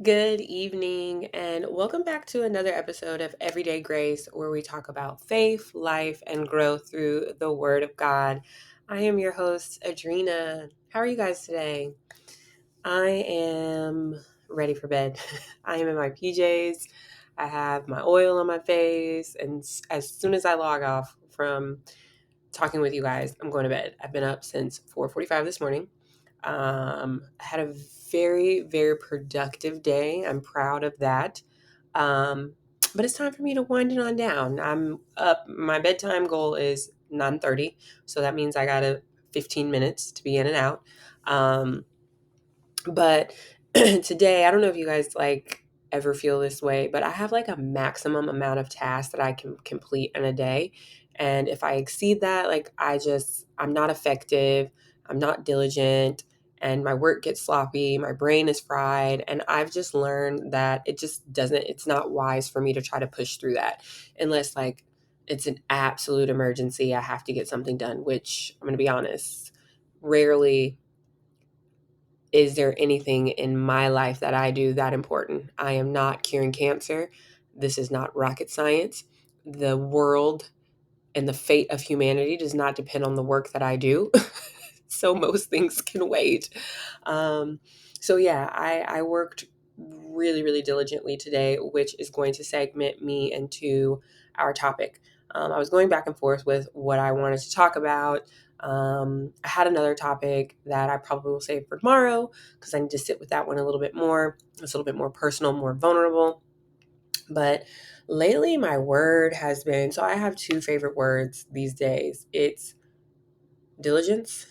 Good evening, and welcome back to another episode of Everyday Grace, where we talk about faith, life, and growth through the Word of God. I am your host, Adrena. How are you guys today? I am ready for bed. I am in my PJs. I have my oil on my face, and as soon as I log off from talking with you guys, I'm going to bed. I've been up since 4:45 this morning. I had a very, very productive day. I'm proud of that. Um, but it's time for me to wind it on down. I'm up. My bedtime goal is 9:30, so that means I got 15 minutes to be in and out. But today, I don't know if you guys ever feel this way, but I have like a maximum amount of tasks that I can complete in a day. And if I exceed that, I'm not effective, I'm not diligent, and my work gets sloppy, my brain is fried. And I've just learned that it's not wise for me to try to push through that unless it's an absolute emergency. I have to get something done, which I'm going to be honest, rarely is there anything in my life that I do that important? I am not curing cancer. This is not rocket science. The world and the fate of humanity does not depend on the work that I do. So most things can wait. Um, I worked really, really diligently today, which is going to segment me into our topic. I was going back and forth with what I wanted to talk about. I had another topic that I probably will save for tomorrow because I need to sit with that one a little bit more. It's a little bit more personal, more vulnerable. But lately, my word has been so I have two favorite words these days. It's diligence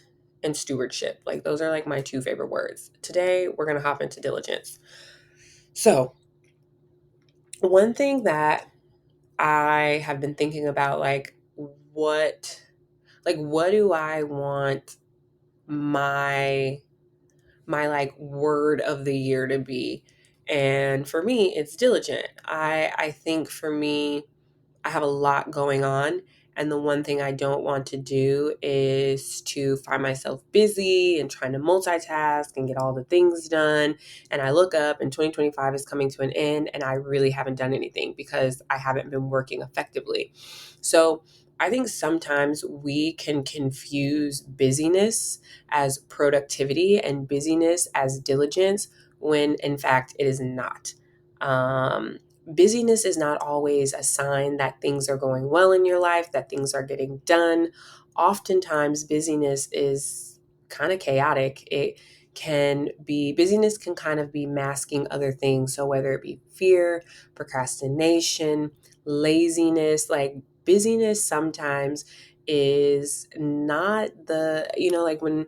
and stewardship. Like, those are like my two favorite words. Today, we're going to hop into diligence. So, one thing that I have been thinking about, what, what do I want my word of the year to be? And for me, it's diligent. I think for me, I have a lot going on. And the one thing I don't want to do is to find myself busy and trying to multitask and get all the things done. And I look up and 2025 is coming to an end and I really haven't done anything because I haven't been working effectively. So I think sometimes we can confuse busyness as productivity and busyness as diligence when in fact it is not. Um, Busyness is not always a sign that things are going well in your life, that things are getting done. Oftentimes, busyness is kind of chaotic. Busyness can kind of be masking other things. So, whether it be fear, procrastination, laziness, busyness sometimes is not when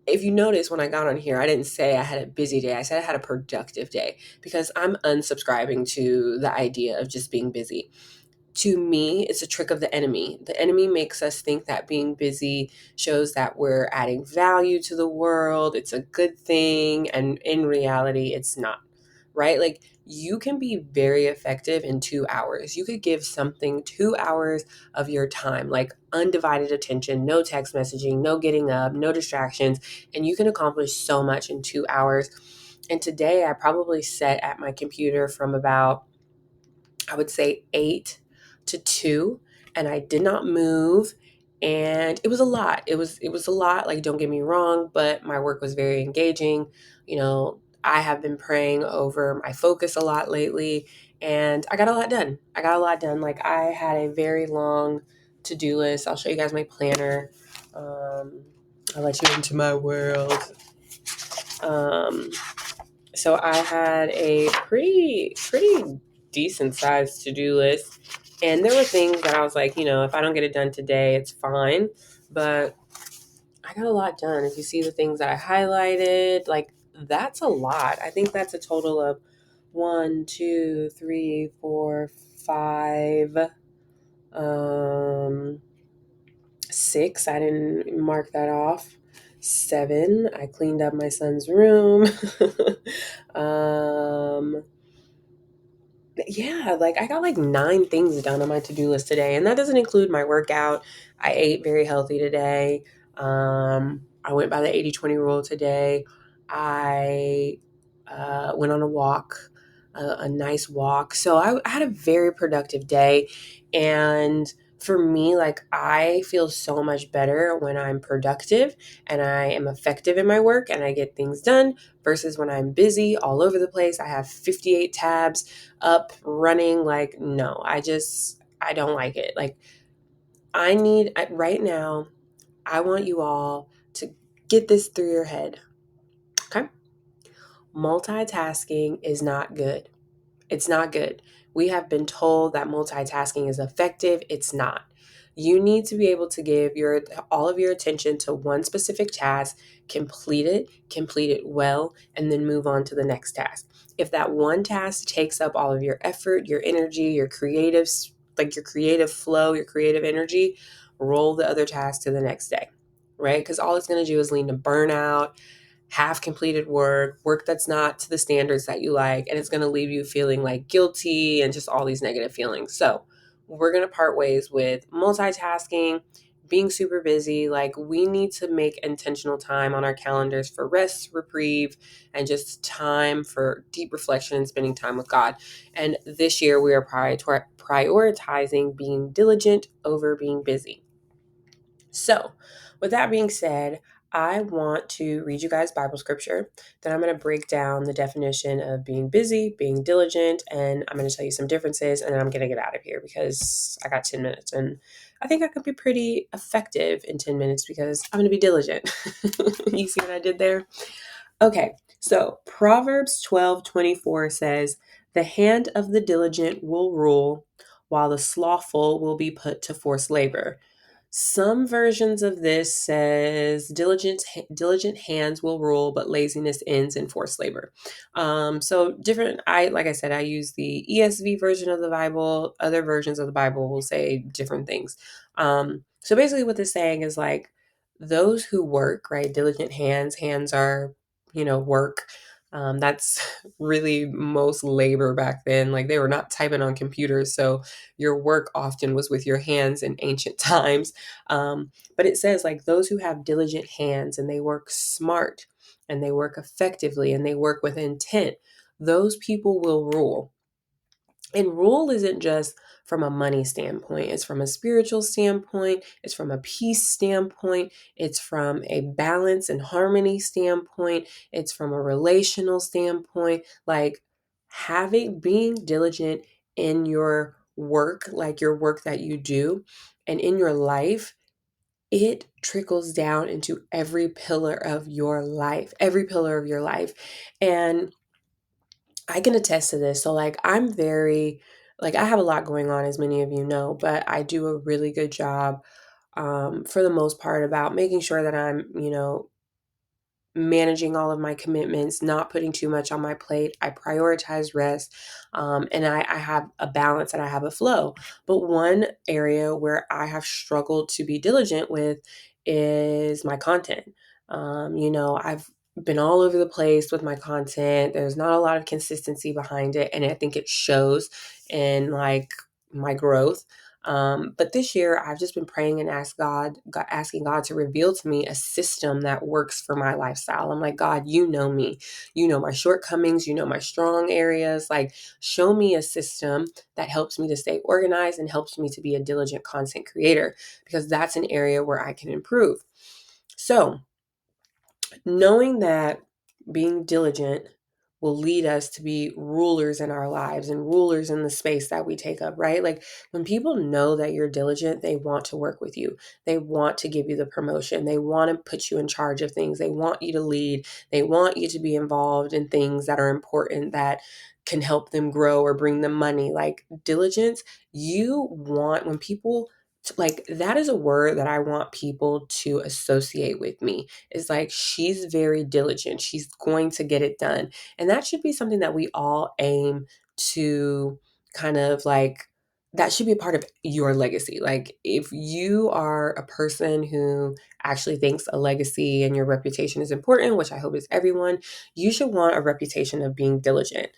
if you notice when I got on here, I didn't say I had a busy day. I said I had a productive day because I'm unsubscribing to the idea of just being busy. To me, it's a trick of the enemy. The enemy makes us think that being busy shows that we're adding value to the world, it's a good thing, and in reality, it's not, right? Like, you can be very effective in 2 hours. You could give something 2 hours of your time, like undivided attention, no text messaging, no getting up, no distractions, and you can accomplish so much in 2 hours. And today, I probably sat at my computer from about, I would say, 8 to 2, and I did not move. And it was a lot. It was a lot. Like, don't get me wrong, but my work was very engaging. I have been praying over my focus a lot lately, and I got a lot done. I got a lot done. Like, I had a very long to-do list. I'll show you guys my planner. Um, I'll let you into my world. Um, so I had a pretty decent sized to-do list. And there were things that I was like, if I don't get it done today, it's fine. But I got a lot done. If you see the things that I highlighted, that's a lot. I think that's a total of 1, 2, 3, 4, 5, 6. I didn't mark that off. 7. I cleaned up my son's room. um, yeah, I got 9 things done on my to-do list today, and that doesn't include my workout. I ate very healthy today. I went by the 80-20 rule today. I went on a walk, a nice walk. So I had a very productive day. And for me, like, I feel so much better when I'm productive and I am effective in my work and I get things done versus when I'm busy all over the place. I have 58 tabs up running. Like, no, I don't like it. Like, right now, I want you all to get this through your head. Okay? Multitasking is not good. It's not good. We have been told that multitasking is effective. It's not. You need to be able to give all of your attention to one specific task, complete it well, and then move on to the next task. If that one task takes up all of your effort, your energy, your creative flow, your creative energy, roll the other task to the next day, right? Because all it's going to do is lead to burnout, half completed work that's not to the standards that you like, and it's going to leave you feeling like guilty and just all these negative feelings. So, we're going to part ways with multitasking, being super busy. Like, we need to make intentional time on our calendars for rest, reprieve, and just time for deep reflection and spending time with God. And this year, we are prioritizing being diligent over being busy. So, with that being said, I want to read you guys Bible scripture. Then I'm going to break down the definition of being busy, being diligent, and I'm going to tell you some differences. And then I'm going to get out of here because I got 10 minutes. And I think I could be pretty effective in 10 minutes because I'm going to be diligent. You see what I did there? Okay, so Proverbs 12:24 says, "The hand of the diligent will rule, while the slothful will be put to forced labor." Some versions of this says diligent hands will rule, but laziness ends in forced labor. So different. Like I said, I use the ESV version of the Bible. Other versions of the Bible will say different things. So basically, what this saying is like those who work, right? Diligent hands are work. That's really most labor back then. Like they were not typing on computers, so your work often was with your hands in ancient times. But it says, like, those who have diligent hands and they work smart and they work effectively and they work with intent, those people will rule. And rule isn't just from a money standpoint, it's from a spiritual standpoint, it's from a peace standpoint, it's from a balance and harmony standpoint, it's from a relational standpoint. Like being diligent in your work, like your work that you do, and in your life, it trickles down into every pillar of your life, every pillar of your life. And I can attest to this. So, like, I have a lot going on, as many of you know, but I do a really good job, for the most part, about making sure that I'm, managing all of my commitments, not putting too much on my plate. I prioritize rest, and I have a balance and I have a flow. But one area where I have struggled to be diligent with is my content. I've been all over the place with my content. There's not a lot of consistency behind it, and I think it shows in like my growth. But this year, I've just been praying and asking God to reveal to me a system that works for my lifestyle. I'm like, God, you know me. You know my shortcomings. You know my strong areas. Like, show me a system that helps me to stay organized and helps me to be a diligent content creator, because that's an area where I can improve. So, knowing that being diligent will lead us to be rulers in our lives and rulers in the space that we take up, right? Like when people know that you're diligent, they want to work with you. They want to give you the promotion. They want to put you in charge of things. They want you to lead. They want you to be involved in things that are important, that can help them grow or bring them money. Like diligence, when people, like, that is a word that I want people to associate with me. Is like, she's very diligent. She's going to get it done. And that should be something that we all aim to kind of like, that should be a part of your legacy. Like, if you are a person who actually thinks a legacy and your reputation is important, which I hope is everyone, you should want a reputation of being diligent,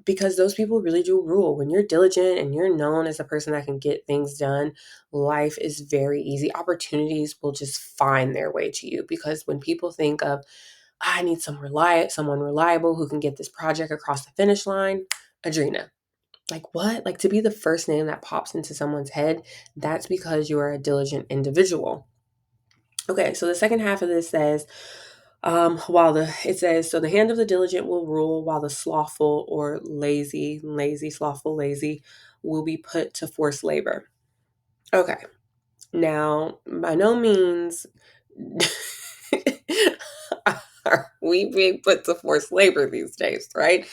because those people really do rule. When you're diligent and you're known as a person that can get things done, life is very easy. Opportunities will just find their way to you, because when people think of I need someone reliable who can get this project across the finish line. Adrena. Like what? Like to be the first name that pops into someone's head, that's because you are a diligent individual. Okay, so the second half of this says, it says, so the hand of the diligent will rule, while the slothful or slothful, lazy, will be put to forced labor. Okay, now by no means are we being put to forced labor these days, right?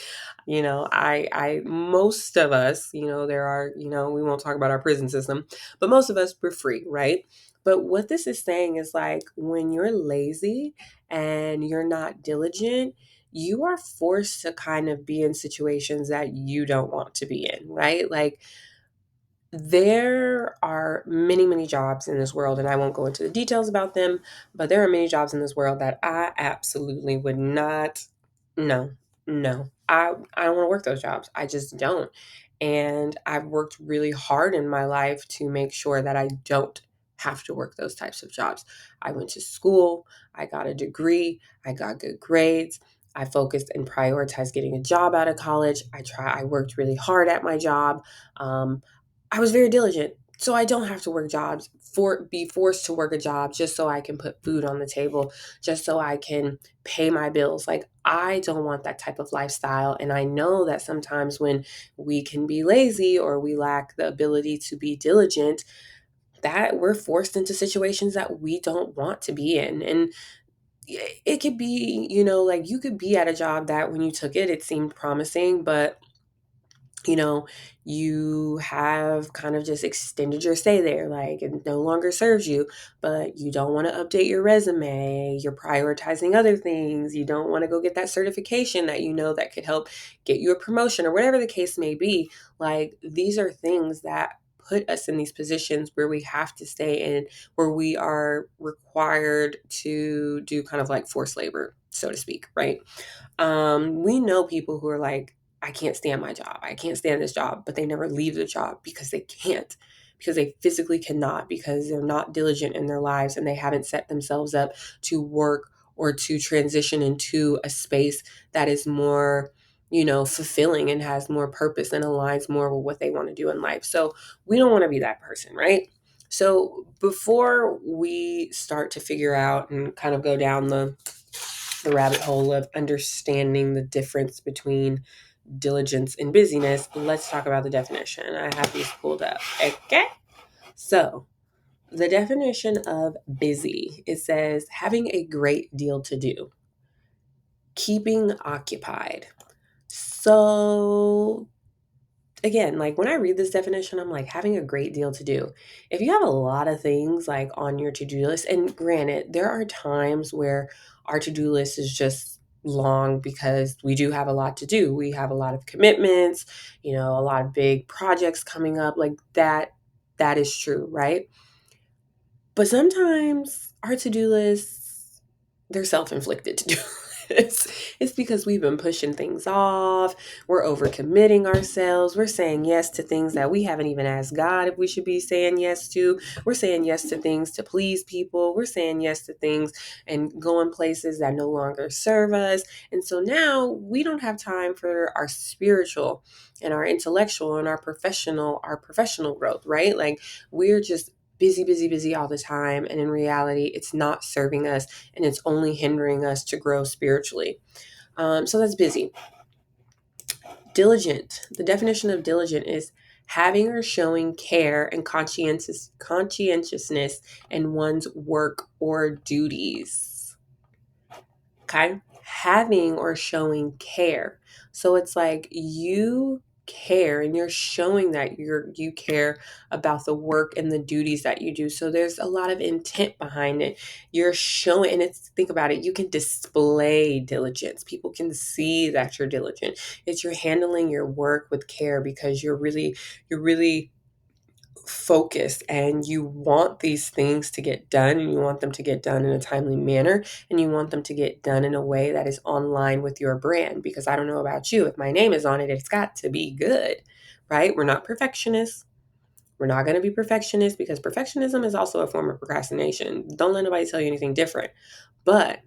Most of us, there are, we won't talk about our prison system, but most of us, we're free, right? But what this is saying is like when you're lazy and you're not diligent, you are forced to kind of be in situations that you don't want to be in, right? Like there are many, many jobs in this world, and I won't go into the details about them, but there are many jobs in this world that I absolutely would not, no, no. I don't want to work those jobs. I just don't. And I've worked really hard in my life to make sure that I don't have to work those types of jobs. I went to school, I got a degree, I got good grades. I focused and prioritized getting a job out of college. I worked really hard at my job. I was very diligent. So I don't have to work jobs be forced to work a job just so I can put food on the table, just so I can pay my bills. Like I don't want that type of lifestyle. And I know that sometimes when we can be lazy or we lack the ability to be diligent, that we're forced into situations that we don't want to be in. And it could be, like you could be at a job that when you took it, it seemed promising, but you know, you have kind of just extended your stay there. Like it no longer serves you, but you don't want to update your resume. You're prioritizing other things. You don't want to go get that certification that you know that could help get you a promotion or whatever the case may be. Like these are things that put us in these positions where we have to stay in, where we are required to do kind of like forced labor, so to speak, right? We know people who are like, I can't stand my job. I can't stand this job, but they never leave the job because they can't, because they physically cannot, because they're not diligent in their lives and they haven't set themselves up to work or to transition into a space that is more, fulfilling and has more purpose and aligns more with what they want to do in life. So we don't want to be that person, right? So before we start to figure out and kind of go down the rabbit hole of understanding the difference between diligence and busyness, let's talk about the definition. I have these pulled up. Okay. So, the definition of busy, it says having a great deal to do, keeping occupied. So, again, like when I read this definition, I'm like having a great deal to do. If you have a lot of things like on your to-do list, and granted, there are times where our to-do list is just long because we do have a lot to do. We have a lot of commitments, a lot of big projects coming up like that is true, right? But sometimes our to-do lists, they're self-inflicted to do lists. It's because we've been pushing things off. We're overcommitting ourselves. We're saying yes to things that we haven't even asked God if we should be saying yes to. We're saying yes to things to please people. We're saying yes to things and going places that no longer serve us. And so now we don't have time for our spiritual and our intellectual and our professional growth, right? Like we're just busy, busy, busy all the time. And in reality, it's not serving us and it's only hindering us to grow spiritually. So that's busy. Diligent. The definition of diligent is having or showing care and conscientiousness in one's work or duties. Okay. Having or showing care. So it's like you care and you're showing that you care about the work and the duties that you do. So there's a lot of intent behind it. You're showing, and it's, think about it, you can display diligence. People can see that you're diligent. It's you're handling your work with care because you're really focused and you want these things to get done and you want them to get done in a timely manner and you want them to get done in a way that is online with your brand, because I don't know about you, if my name is on it, it's got to be good, right? We're not perfectionists. We're not going to be perfectionists because perfectionism is also a form of procrastination. Don't let nobody tell you anything different. But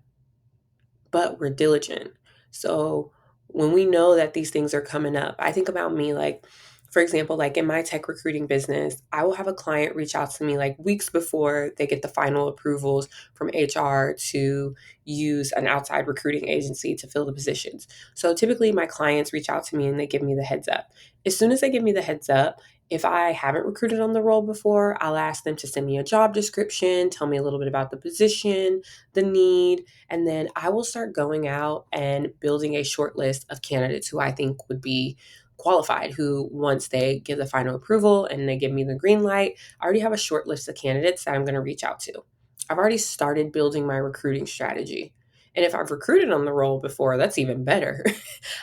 but we're diligent. So when we know that these things are coming up, I think about me like, for example, like in my tech recruiting business, I will have a client reach out to me like weeks before they get the final approvals from HR to use an outside recruiting agency to fill the positions. So typically my clients reach out to me and they give me the heads up. As soon as they give me the heads up, if I haven't recruited on the role before, I'll ask them to send me a job description, tell me a little bit about the position, the need, and then I will start going out and building a short list of candidates who I think would be qualified, who once they give the final approval and they give me the green light, I already have a short list of candidates that I'm going to reach out to. I've already started building my recruiting strategy. And if I've recruited on the role before, that's even better.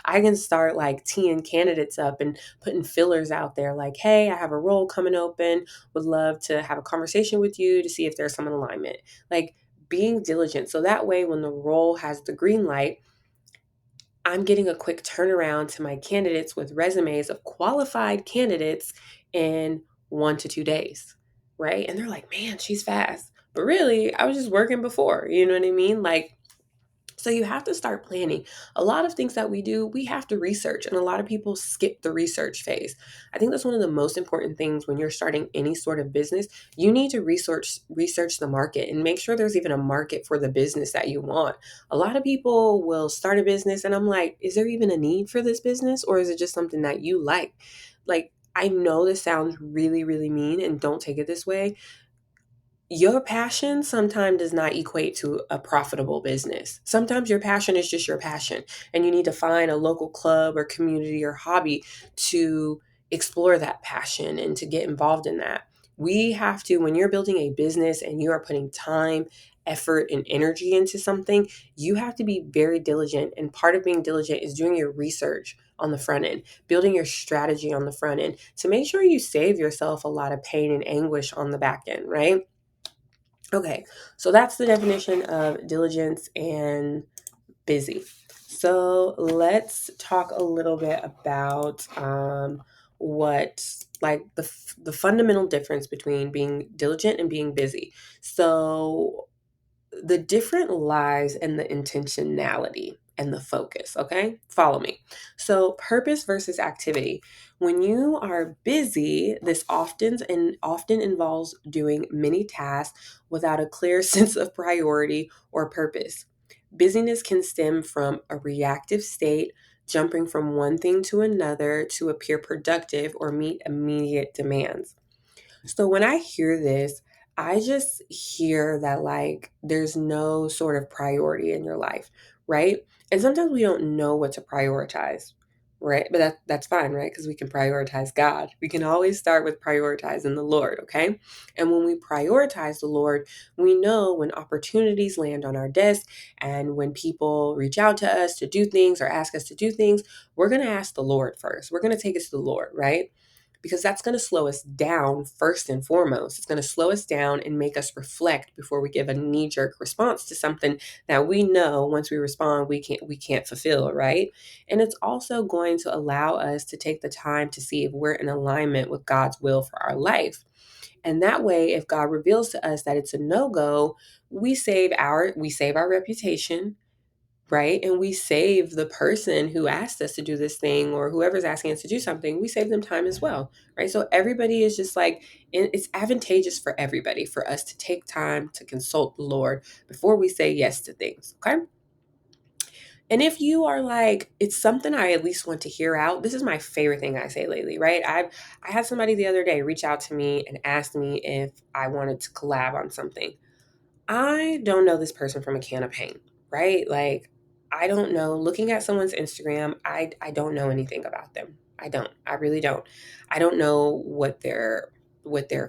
I can start like teeing candidates up and putting fillers out there like, hey, I have a role coming open, would love to have a conversation with you to see if there's some alignment. Like being diligent. So that way, when the role has the green light, I'm getting a quick turnaround to my candidates with resumes of qualified candidates in 1 to 2 days, right? And they're like, man, she's fast. But really, I was just working before. You know what I mean? Like, so you have to start planning. A lot of things that we do, we have to research, and a lot of people skip the research phase. I think that's one of the most important things when you're starting any sort of business. You need to research the market and make sure there's even a market for the business that you want. A lot of people will start a business and I'm like, is there even a need for this business, or is it just something that you like? Like, I know this sounds really, really mean, and don't take it this way. Your passion sometimes does not equate to a profitable business. Sometimes your passion is just your passion, and you need to find a local club or community or hobby to explore that passion and to get involved in that. We have to, when you're building a business and you are putting time, effort, and energy into something, you have to be very diligent. And part of being diligent is doing your research on the front end, building your strategy on the front end to make sure you save yourself a lot of pain and anguish on the back end, right? Okay, so that's the definition of diligence and busy. So let's talk a little bit about what like the fundamental difference between being diligent and being busy. So the different lies in the intentionality and the focus, okay? Follow me. So, purpose versus activity. When you are busy, this often involves doing many tasks without a clear sense of priority or purpose. Busyness can stem from a reactive state, jumping from one thing to another to appear productive or meet immediate demands. So when I hear this, I just hear that like there's no sort of priority in your life, right? And sometimes we don't know what to prioritize, right? But that's fine, right? Because we can prioritize God. We can always start with prioritizing the Lord, okay? And when we prioritize the Lord, we know when opportunities land on our desk and when people reach out to us to do things or ask us to do things, we're going to ask the Lord first. We're going to take it to the Lord, right? Because that's going to slow us down first and foremost. It's going to slow us down and make us reflect before we give a knee-jerk response to something that we know once we respond we can't fulfill, right? And it's also going to allow us to take the time to see if we're in alignment with God's will for our life. And that way, if God reveals to us that it's a no-go, we save our reputation, right? And we save the person who asked us to do this thing or whoever's asking us to do something, we save them time as well, right? So everybody is just like, it's advantageous for everybody for us to take time to consult the Lord before we say yes to things, okay? And if you are like, it's something I at least want to hear out, this is my favorite thing I say lately, right? I had somebody the other day reach out to me and ask me if I wanted to collab on something. I don't know this person from a can of paint, right? Like, I don't know. Looking at someone's Instagram, I don't know anything about them. I don't. I really don't. I don't know what their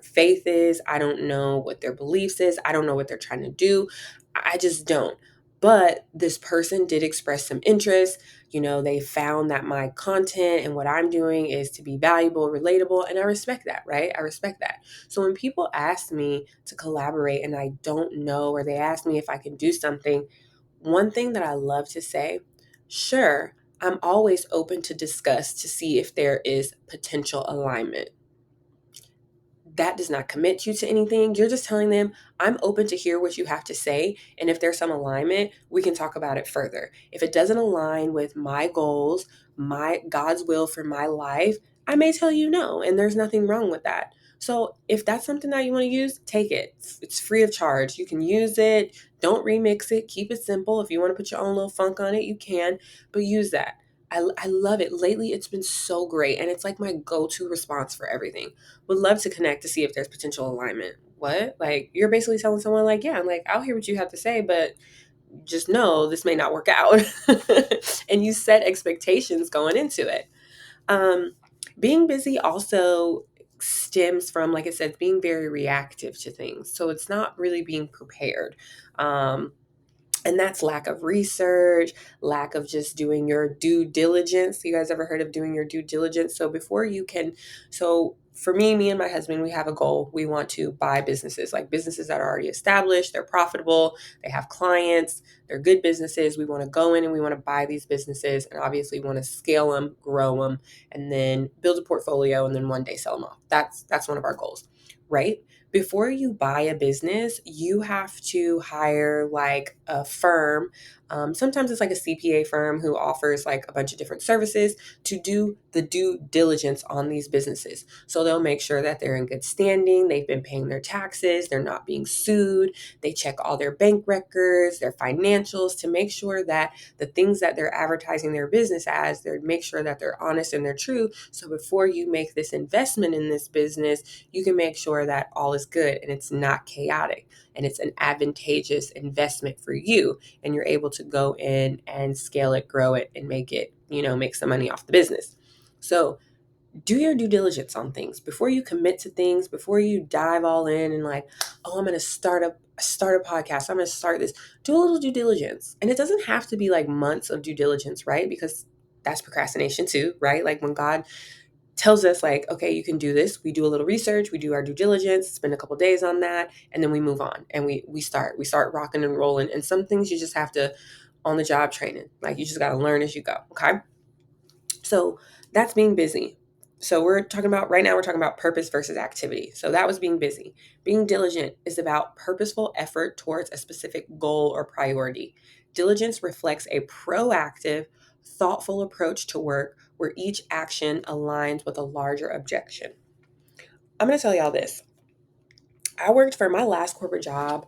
faith is. I don't know what their beliefs is. I don't know what they're trying to do. I just don't. But this person did express some interest. They found that my content and what I'm doing is to be valuable, relatable, and I respect that, right? I respect that. So when people ask me to collaborate and I don't know, or they ask me if I can do something, one thing that I love to say, sure, I'm always open to discuss to see if there is potential alignment. that does not commit you to anything. You're just telling them, I'm open to hear what you have to say. And if there's some alignment, we can talk about it further. If it doesn't align with my goals, my God's will for my life, I may tell you no. And there's nothing wrong with that. So if that's something that you want to use, take it. It's free of charge. You can use it. Don't remix it. Keep it simple. If you want to put your own little funk on it, you can, but use that. I love it. Lately, it's been so great. And it's like my go-to response for everything. Would love to connect to see if there's potential alignment. What? Like, you're basically telling someone, like, yeah, I'm like, I'll hear what you have to say, but just know this may not work out. And you set expectations going into it. Um, Being busy also stems from, like I said, being very reactive to things. So it's not really being prepared. Um, and that's lack of research, lack of just doing your due diligence. You guys ever heard of doing your due diligence? So before you can, so for me and my husband, we have a goal. We want to buy businesses, like businesses that are already established, they're profitable, they have clients, they're good businesses. We want to go in and we want to buy these businesses, and obviously we want to scale them, grow them, and then build a portfolio, and then one day sell them off. That's one of our goals, right? Before you buy a business, you have to hire like a firm. Sometimes it's like a CPA firm who offers like a bunch of different services to do the due diligence on these businesses. So they'll make sure that they're in good standing, they've been paying their taxes, they're not being sued, they check all their bank records, their financials to make sure that the things that they're advertising their business as, they make sure that they're honest and they're true. So before you make this investment in this business, you can make sure that all is good and it's not chaotic and it's an advantageous investment for you, and you're able to go in and scale it, grow it, and make it, make some money off the business. So do your due diligence on things before you commit to things, before you dive all in and like, oh, I'm going to start a podcast, I'm going to start this. Do a little due diligence. And it doesn't have to be like months of due diligence, right? Because that's procrastination too, right? Like when God tells us like, okay, you can do this, we do a little research, we do our due diligence, spend a couple days on that, and then we move on and we start rocking and rolling. And some things you just have to on the job training, like you just got to learn as you go. Okay. So that's being busy. So we're talking about right now, we're talking about purpose versus activity. So that was being busy. Being diligent is about purposeful effort towards a specific goal or priority. Diligence reflects a proactive, thoughtful approach to work where each action aligns with a larger objection. I'm going to tell y'all this. I worked for my last corporate job.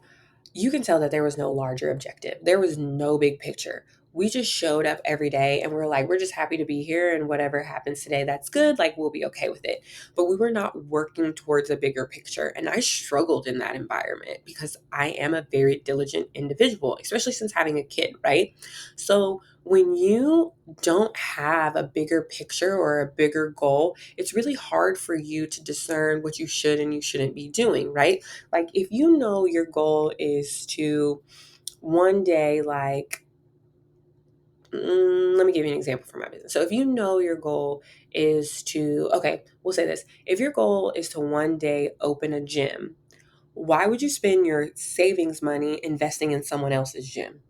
You can tell that there was no larger objective. There was no big picture. We just showed up every day and we're like, we're just happy to be here, and whatever happens today, that's good. Like, we'll be okay with it. But we were not working towards a bigger picture. And I struggled in that environment because I am a very diligent individual, especially since having a kid, right? So when you don't have a bigger picture or a bigger goal, it's really hard for you to discern what you should and you shouldn't be doing, right? Like if you know your goal is to one day, like, let me give you an example for my business. So if you know your goal is to, okay, we'll say this. If your goal is to one day open a gym, why would you spend your savings money investing in someone else's gym?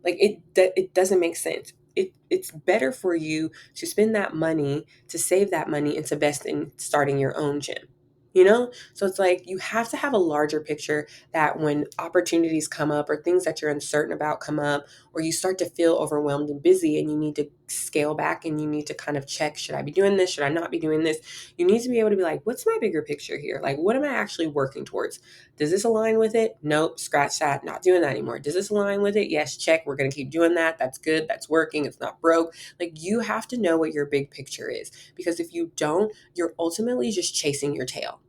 Like it doesn't make sense. It's better for you to spend that money, to save that money, and to invest in starting your own gym. So it's like you have to have a larger picture, that when opportunities come up or things that you're uncertain about come up, or you start to feel overwhelmed and busy and you need to scale back and you need to kind of check, should I be doing this? Should I not be doing this? You need to be able to be like, what's my bigger picture here? Like, what am I actually working towards? Does this align with it? Nope, scratch that, not doing that anymore. Does this align with it? Yes, check. We're going to keep doing that. That's good. That's working. It's not broke. Like, you have to know what your big picture is, because if you don't, you're ultimately just chasing your tail.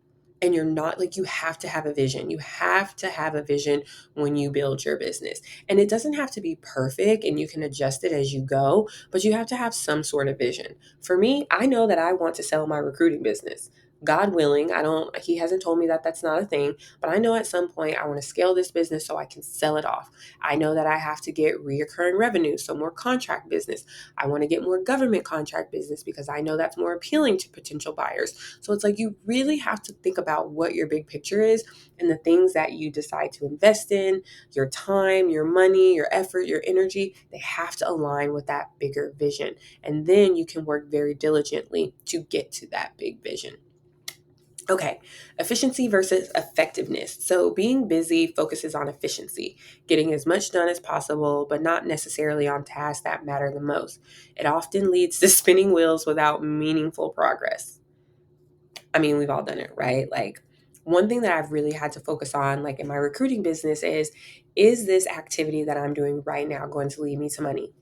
And you're not, like, you have to have a vision. You have to have a vision when you build your business. And it doesn't have to be perfect and you can adjust it as you go, but you have to have some sort of vision. For me, I know that I want to sell my recruiting business. God willing, he hasn't told me that that's not a thing, but I know at some point I want to scale this business so I can sell it off. I know that I have to get reoccurring revenue, so more contract business. I want to get more government contract business because I know that's more appealing to potential buyers. So it's like you really have to think about what your big picture is, and the things that you decide to invest in, your time, your money, your effort, your energy, they have to align with that bigger vision. And then you can work very diligently to get to that big vision. Okay, efficiency versus effectiveness. So, being busy focuses on efficiency, getting as much done as possible, but not necessarily on tasks that matter the most. It often leads to spinning wheels without meaningful progress. I mean, we've all done it, right? Like, one thing that I've really had to focus on, like in my recruiting business, is this activity that I'm doing right now going to lead me to money?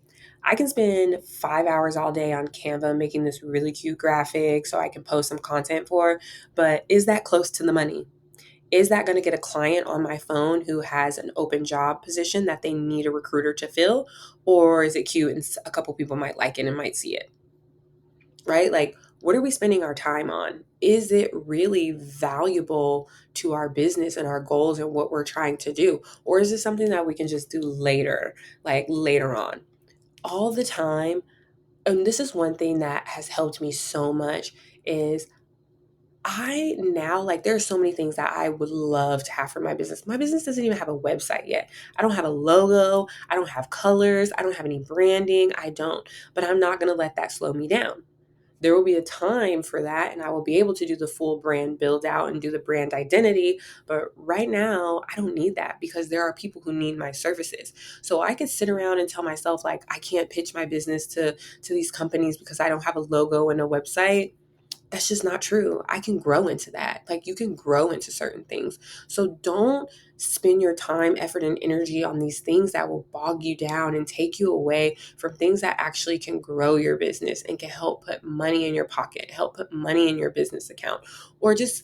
I can spend 5 hours all day on Canva making this really cute graphic so I can post some content for, but is that close to the money? Is that going to get a client on my phone who has an open job position that they need a recruiter to fill? Or is it cute and a couple people might like it and might see it? Right? Like, what are we spending our time on? Is it really valuable to our business and our goals and what we're trying to do? Or is it something that we can just do later, like later on? All the time. And this is one thing that has helped me so much is I now like there are so many things that I would love to have for my business. My business doesn't even have a website yet. I don't have a logo, I don't have colors, I don't have any branding, I don't. But I'm not going to let that slow me down. There will be a time for that and I will be able to do the full brand build out and do the brand identity, but right now I don't need that because there are people who need my services. So I could sit around and tell myself like I can't pitch my business to these companies because I don't have a logo and a website. That's just not true. I can grow into that. Like you can grow into certain things. So don't spend your time, effort, and energy on these things that will bog you down and take you away from things that actually can grow your business and can help put money in your pocket, help put money in your business account, or just,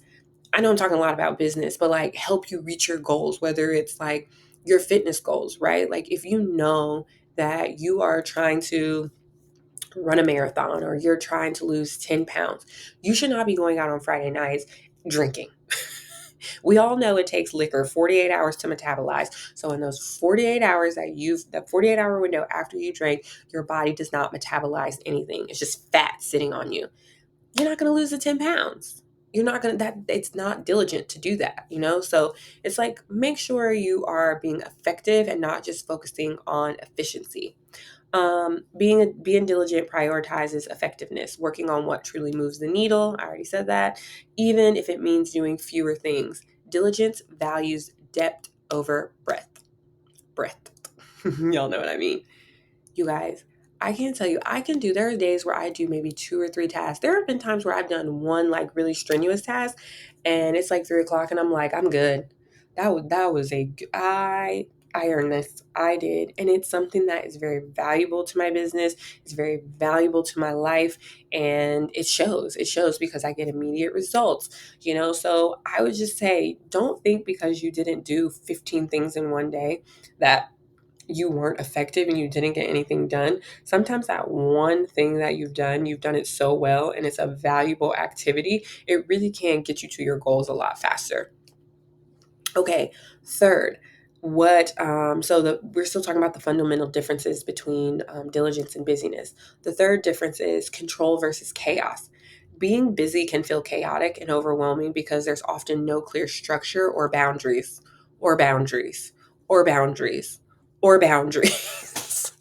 I know I'm talking a lot about business, but like help you reach your goals, whether it's like your fitness goals, right? Like if you know that you are trying to run a marathon or you're trying to lose 10 pounds, you should not be going out on Friday nights drinking. We all know it takes liquor 48 hours to metabolize. So in those 48 hours the 48-hour window after you drink, your body does not metabolize anything. It's just fat sitting on you. You're not going to lose the 10 pounds. You're not going to, that it's not diligent to do that, you know? So it's like, make sure you are being effective and not just focusing on efficiency. Being diligent prioritizes effectiveness, working on what truly moves the needle. I already said that, even if it means doing fewer things. Diligence values depth over breadth. Breadth. Y'all know what I mean. You guys, I can't tell you, there are days where I do maybe 2 or 3 tasks. There have been times where I've done one like really strenuous task and it's like 3 o'clock and I'm like, I'm good. I earned this. I did. And it's something that is very valuable to my business. It's very valuable to my life. And it shows. It shows because I get immediate results, you know? So I would just say, don't think because you didn't do 15 things in one day that you weren't effective and you didn't get anything done. Sometimes that one thing that you've done it so well and it's a valuable activity, it really can get you to your goals a lot faster. Okay, third, we're still talking about the fundamental differences between diligence and busyness. The third difference is control versus chaos. Being busy can feel chaotic and overwhelming because there's often no clear structure or boundaries, or boundaries, or boundaries, or boundaries.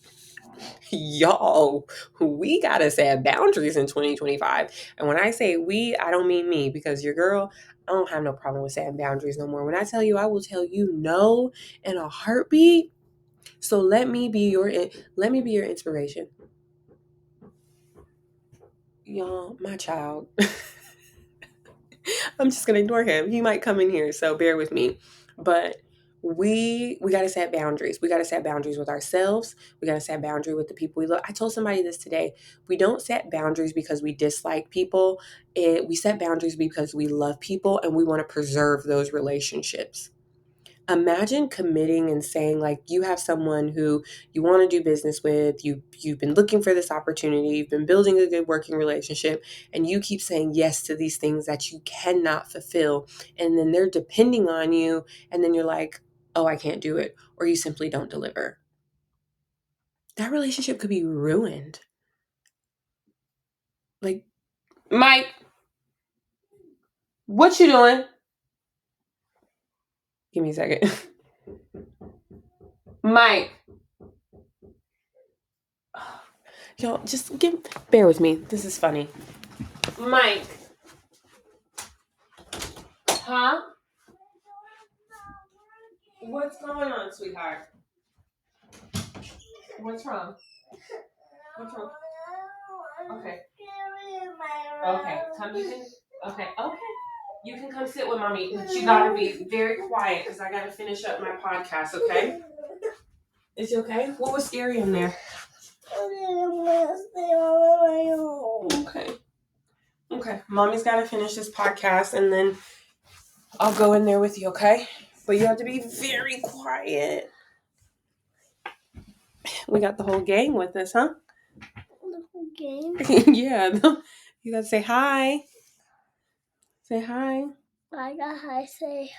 Y'all, we gotta set boundaries in 2025. And when I say we, I don't mean me because your girl, I don't have no problem with setting boundaries no more. When I tell you, I will tell you no in a heartbeat. So let me be your inspiration. Y'all, my child. I'm just gonna ignore him. He might come in here, so bear with me. But we gotta set boundaries. We gotta set boundaries with ourselves. We gotta set boundary with the people we love. I told somebody this today. We don't set boundaries because we dislike people. We set boundaries because we love people and we want to preserve those relationships. Imagine committing and saying like you have someone who you want to do business with, you've been looking for this opportunity, you've been building a good working relationship, and you keep saying yes to these things that you cannot fulfill, and then they're depending on you, and then you're like, oh, I can't do it, or you simply don't deliver. That relationship could be ruined. Like, Mike, what you doing? Give me a second. Mike. Y'all bear with me. This is funny. Mike. Huh? What's going on, sweetheart? What's wrong? What's wrong? Okay. Okay. Come, you can. Okay. Okay. You can come sit with mommy, but you gotta be very quiet because I gotta finish up my podcast. Okay? Is it okay? What was scary in there? Okay. Okay. Mommy's gotta finish this podcast and then I'll go in there with you. Okay? But you have to be very quiet. We got the whole gang with us, huh? The whole gang? Yeah. You gotta say hi. Say hi. I got hi. Say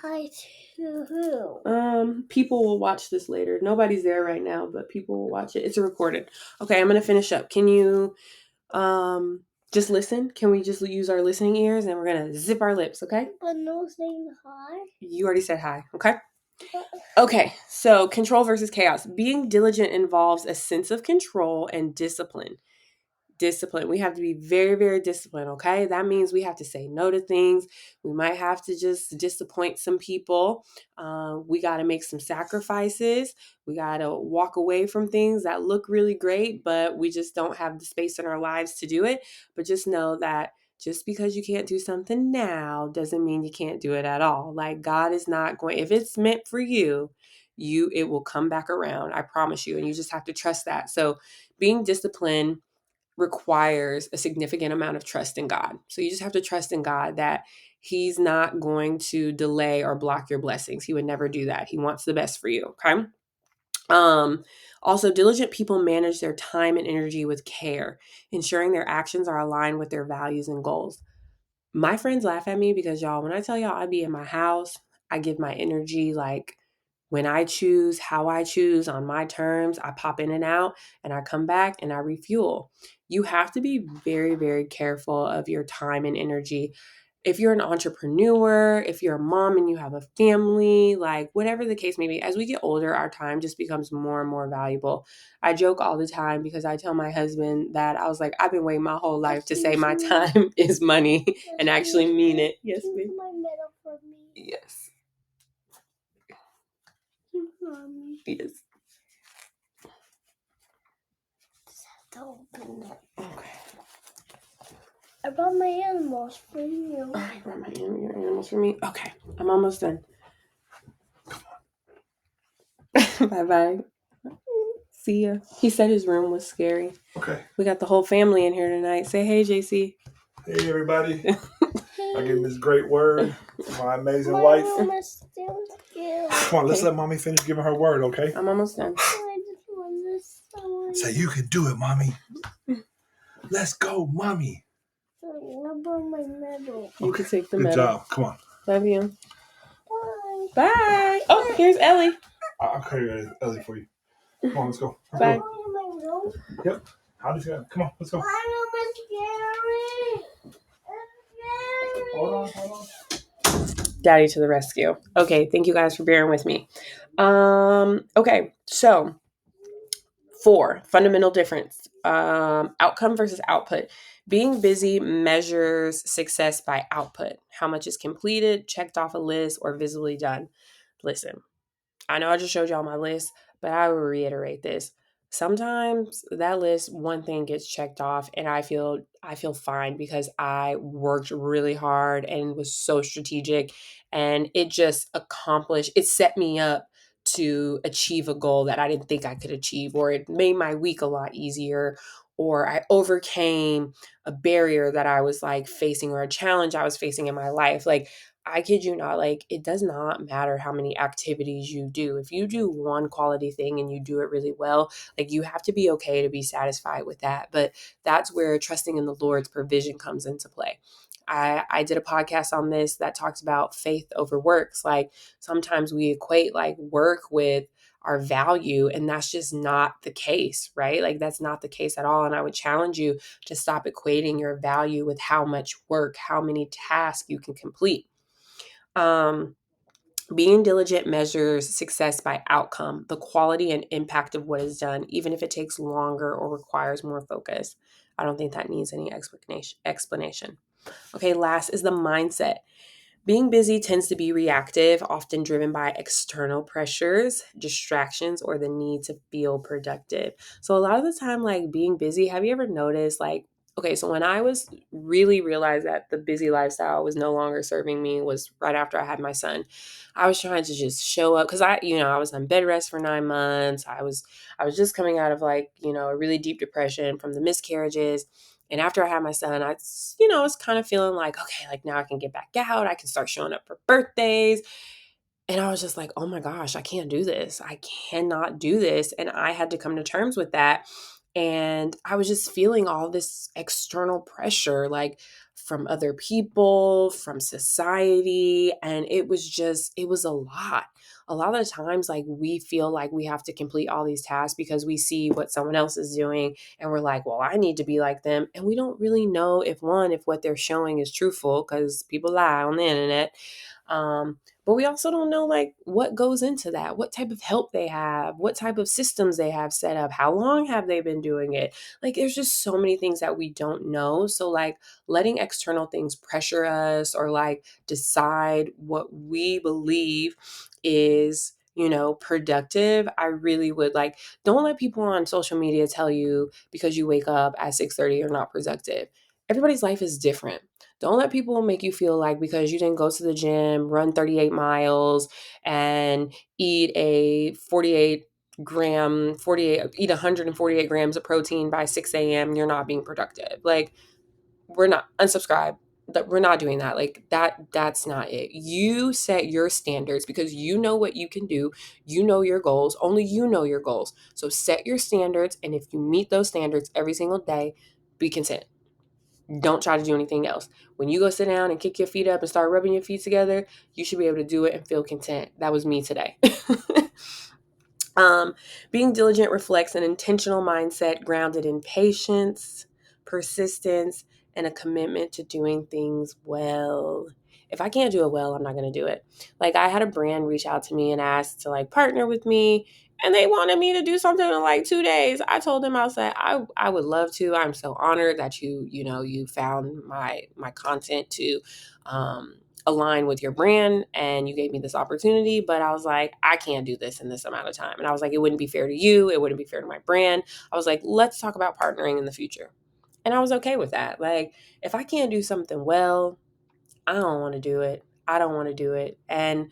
hi to who? People will watch this later. Nobody's there right now, but people will watch it. It's recorded. Okay, I'm gonna finish up. Can you just listen? Can we just use our listening ears and we're gonna zip our lips, okay? But no saying hi. You already said hi, okay? Okay, so control versus chaos. Being diligent involves a sense of control and discipline. We have to be very, very disciplined, okay? That means we have to say no to things. We might have to just disappoint some people. We got to make some sacrifices. We got to walk away from things that look really great, but we just don't have the space in our lives to do it. But just know that just because you can't do something now doesn't mean you can't do it at all. Like God is not going, if it's meant for you, it will come back around. I promise you. And you just have to trust that. So being disciplined requires a significant amount of trust in God. So you just have to trust in God that He's not going to delay or block your blessings. He would never do that. He wants the best for you. Okay. Also, diligent people manage their time and energy with care, ensuring their actions are aligned with their values and goals. My friends laugh at me because, y'all, when I tell y'all I be in my house, I give my energy like when I choose, how I choose, on my terms. I pop in and out and I come back and I refuel. You have to be very, very careful of your time and energy. If you're an entrepreneur, if you're a mom and you have a family, like whatever the case may be, as we get older, our time just becomes more and more valuable. I joke all the time because I tell my husband that I was like, I've been waiting my whole life to say my time is money and actually mean it. Yes, babe. Yes. Yes. Okay. I brought my animals for you. Oh, you brought your animals for me? Okay. I'm almost done. Bye-bye. See ya. He said his room was scary. Okay. We got the whole family in here tonight. Say hey, JC. Hey, everybody. I give this great word to my amazing wife. Room is still scary. Come on, let's let mommy finish giving her word, okay? I'm almost done. Say, you can do it, mommy. Let's go, mommy. What about my medal? You can take the Good medal. job. Come on. Love you. Bye. Bye. Oh, here's Ellie. I'll carry Ellie for you. Come on, let's go. Bye. Yep. How does you? Come on, let's go. My room is scary. It's scary. Hold on. Daddy to the rescue. Okay, thank you guys for bearing with me. Okay, so 4, fundamental difference. Outcome versus output. Being busy measures success by output. How much is completed, checked off a list, or visibly done. Listen, I know I just showed y'all my list, but I will reiterate this. Sometimes that list, one thing gets checked off and I feel fine because I worked really hard and was so strategic and it just it set me up to achieve a goal that I didn't think I could achieve, or it made my week a lot easier, or I overcame a barrier that I was like facing or a challenge I was facing in my life. Like, I kid you not, like, it does not matter how many activities you do. If you do one quality thing and you do it really well, like, you have to be okay to be satisfied with that. But that's where trusting in the Lord's provision comes into play. I did a podcast on this that talks about faith over works. Like, sometimes we equate like work with our value, and that's just not the case, right? Like, that's not the case at all. And I would challenge you to stop equating your value with how much work, how many tasks you can complete. Being diligent measures success by outcome, the quality and impact of what is done, even if it takes longer or requires more focus. I don't think that needs any explanation. Okay, last is the mindset. Being busy tends to be reactive, often driven by external pressures, distractions, or the need to feel productive. So, a lot of the time, like being busy, have you ever noticed, like, okay, so when I was really realized that the busy lifestyle was no longer serving me was right after I had my son. I was trying to just show up because I was on bed rest for 9 months. I was just coming out of like, a really deep depression from the miscarriages. And after I had my son, I was kind of feeling like, okay, like now I can get back out. I can start showing up for birthdays. And I was just like, oh my gosh, I can't do this. I cannot do this. And I had to come to terms with that. And I was just feeling all this external pressure, like from other people, from society. And it was a lot. A lot of the times, like we feel like we have to complete all these tasks because we see what someone else is doing. And we're like, well, I need to be like them. And we don't really know if what they're showing is truthful because people lie on the internet. But we also don't know like what goes into that, what type of help they have, what type of systems they have set up, how long have they been doing it. Like there's just so many things that we don't know. So like letting external things pressure us or like decide what we believe is productive. I really would like, don't let people on social media tell you because you wake up at 6:30 you're not productive. Everybody's life is different. Don't let people make you feel like because you didn't go to the gym, run 38 miles, and eat a 148 grams of protein by 6 a.m., you're not being productive. Like, we're not, unsubscribe. That we're not doing that. Like that's not it. You set your standards because you know what you can do. You know your goals. Only you know your goals. So set your standards. And if you meet those standards every single day, be content. Don't try to do anything else. When you go sit down and kick your feet up and start rubbing your feet together, you should be able to do it and feel content. That was me today. um, Being diligent reflects an intentional mindset grounded in patience, persistence, and a commitment to doing things well. If I can't do it well, I'm not going to do it. Like I had a brand reach out to me and asked to like partner with me, and they wanted me to do something in like 2 days. I told them, I was like, I would love to. I'm so honored that you found my content to align with your brand and you gave me this opportunity, but I was like, I can't do this in this amount of time. And I was like, it wouldn't be fair to you. It wouldn't be fair to my brand. I was like, let's talk about partnering in the future. And I was okay with that. Like, if I can't do something well, I don't want to do it. I don't want to do it. And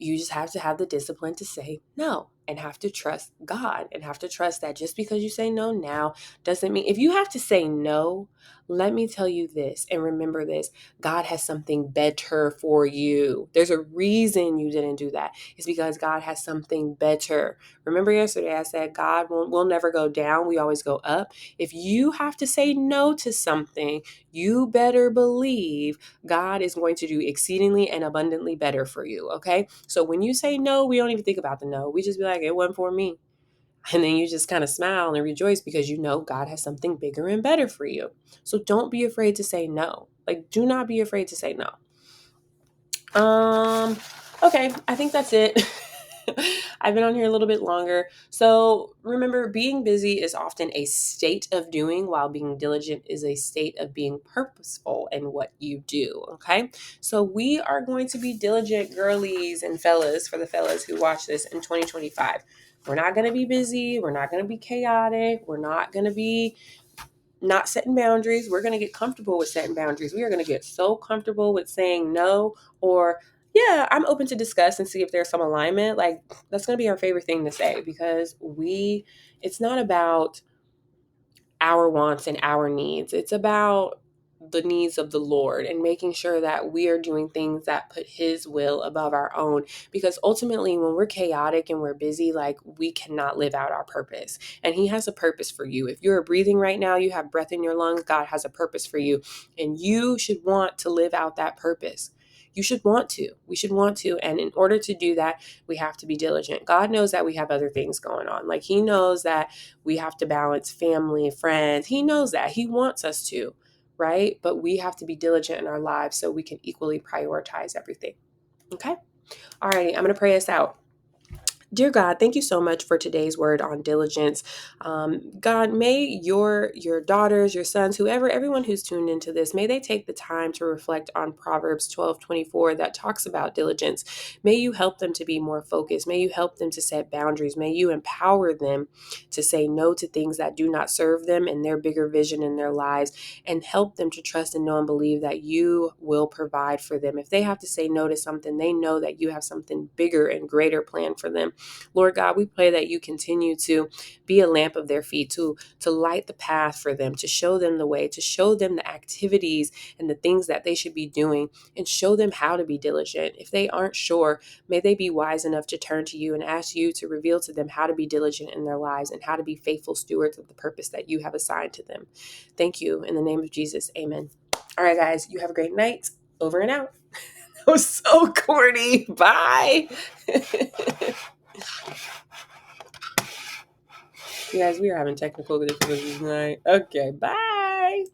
you just have to have the discipline to say no and have to trust God and have to trust that just because you say no now doesn't mean if you have to say no, let me tell you this and remember this. God has something better for you. There's a reason you didn't do that. It's because God has something better. Remember yesterday I said God will never go down. We always go up. If you have to say no to something, you better believe God is going to do exceedingly and abundantly better for you. Okay. So when you say no, we don't even think about the no. We just be like, it wasn't for me. And then you just kind of smile and rejoice because you know God has something bigger and better for you. So don't be afraid to say no. Like, do not be afraid to say no. Okay, I think that's it. I've been on here a little bit longer. So remember, being busy is often a state of doing, while being diligent is a state of being purposeful in what you do. Okay. So we are going to be diligent girlies and fellas for the fellas who watch this in 2025. We're not going to be busy. We're not going to be chaotic. We're not going to be not setting boundaries. We're going to get comfortable with setting boundaries. We are going to get so comfortable with saying no or, yeah, I'm open to discuss and see if there's some alignment. Like, that's going to be our favorite thing to say because it's not about our wants and our needs. It's about the needs of the Lord and making sure that we are doing things that put His will above our own. Because ultimately, when we're chaotic and we're busy, like we cannot live out our purpose. And He has a purpose for you. If you're breathing right now, you have breath in your lungs, God has a purpose for you. And you should want to live out that purpose. You should want to. We should want to. And in order to do that, we have to be diligent. God knows that we have other things going on. Like He knows that we have to balance family, friends. He knows that. He wants us to, right? But we have to be diligent in our lives so we can equally prioritize everything. Okay? All righty, I'm going to pray us out. Dear God, thank you so much for today's word on diligence. God, may your daughters, your sons, whoever, everyone who's tuned into this, may they take the time to reflect on Proverbs 12:24 that talks about diligence. May you help them to be more focused. May you help them to set boundaries. May you empower them to say no to things that do not serve them and their bigger vision in their lives, and help them to trust and know and believe that you will provide for them. If they have to say no to something, they know that you have something bigger and greater planned for them. Lord God, we pray that you continue to be a lamp of their feet, to light the path for them, to show them the way, to show them the activities and the things that they should be doing, and show them how to be diligent. If they aren't sure, may they be wise enough to turn to you and ask you to reveal to them how to be diligent in their lives and how to be faithful stewards of the purpose that you have assigned to them. Thank you. In the name of Jesus, amen. All right, guys, you have a great night. Over and out. That was so corny. Bye. You guys, we are having technical difficulties tonight. Okay, bye.